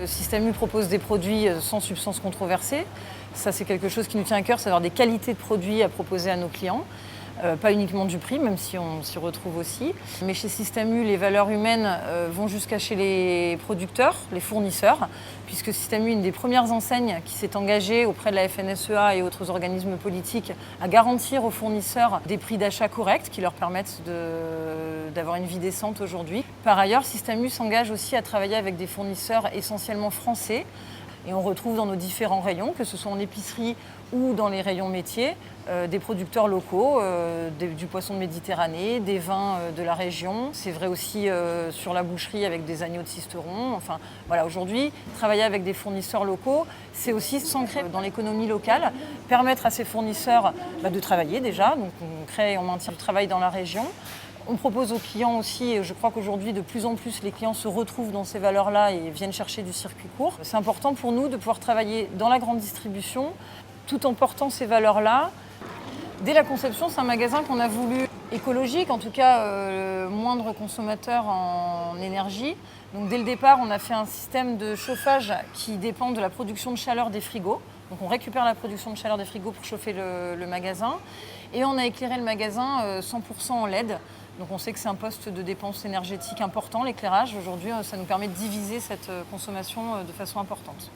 Système U propose des produits sans substances controversées. Ça, c'est quelque chose qui nous tient à cœur, c'est d'avoir des qualités de produits à proposer à nos clients. Pas uniquement du prix, même si on s'y retrouve aussi. Mais chez Système U, les valeurs humaines vont jusqu'à chez les producteurs, les fournisseurs, puisque Système U est une des premières enseignes qui s'est engagée auprès de la FNSEA et autres organismes politiques à garantir aux fournisseurs des prix d'achat corrects qui leur permettent d'avoir une vie décente aujourd'hui. Par ailleurs, Système U s'engage aussi à travailler avec des fournisseurs essentiellement français. Et on retrouve dans nos différents rayons, que ce soit en épicerie ou dans les rayons métiers, des producteurs locaux, du poisson de Méditerranée, des vins de la région. C'est vrai aussi sur la boucherie avec des agneaux de Sisteron. Enfin, voilà, aujourd'hui, travailler avec des fournisseurs locaux, c'est aussi s'ancrer dans l'économie locale, permettre à ces fournisseurs de travailler déjà. Donc on crée et on maintient le travail dans la région. On propose aux clients aussi, et je crois qu'aujourd'hui de plus en plus les clients se retrouvent dans ces valeurs-là et viennent chercher du circuit court. C'est important pour nous de pouvoir travailler dans la grande distribution tout en portant ces valeurs-là. Dès la conception, c'est un magasin qu'on a voulu écologique, en tout cas moindre consommateur en énergie. Donc dès le départ, on a fait un système de chauffage qui dépend de la production de chaleur des frigos. Donc on récupère la production de chaleur des frigos pour chauffer le magasin. Et on a éclairé le magasin 100% en LED. Donc on sait que c'est un poste de dépense énergétique important, l'éclairage. Aujourd'hui, ça nous permet de diviser cette consommation de façon importante.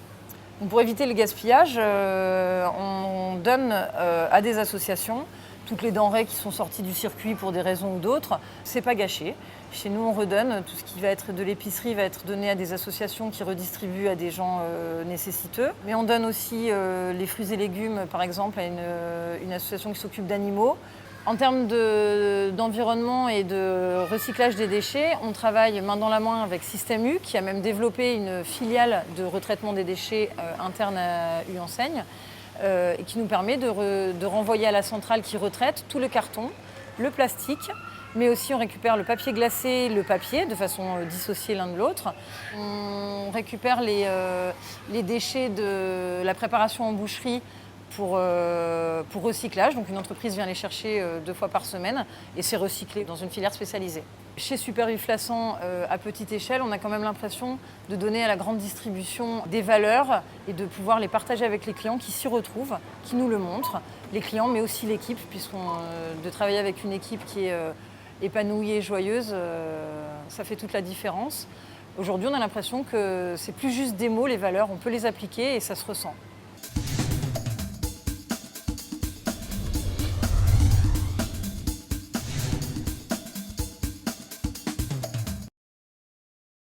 Donc pour éviter le gaspillage, on donne à des associations toutes les denrées qui sont sorties du circuit pour des raisons ou d'autres. C'est pas gâché. Chez nous, on redonne. Tout ce qui va être de l'épicerie va être donné à des associations qui redistribuent à des gens nécessiteux. Mais on donne aussi les fruits et légumes, par exemple, à une association qui s'occupe d'animaux. En termes d'environnement et de recyclage des déchets, on travaille main dans la main avec Système U, qui a même développé une filiale de retraitement des déchets interne à U-Enseigne, et qui nous permet de renvoyer à la centrale qui retraite tout le carton, le plastique, mais aussi on récupère le papier glacé, le papier, de façon dissociée l'un de l'autre. On récupère les déchets de la préparation en boucherie pour recyclage. Donc une entreprise vient les chercher 2 fois par semaine et c'est recyclé dans une filière spécialisée. Chez Super U Flassan, à petite échelle, on a quand même l'impression de donner à la grande distribution des valeurs et de pouvoir les partager avec les clients qui s'y retrouvent, qui nous le montrent, les clients mais aussi l'équipe, de travailler avec une équipe qui est épanouie et joyeuse, ça fait toute la différence. Aujourd'hui, on a l'impression que c'est plus juste des mots, les valeurs, on peut les appliquer et ça se ressent.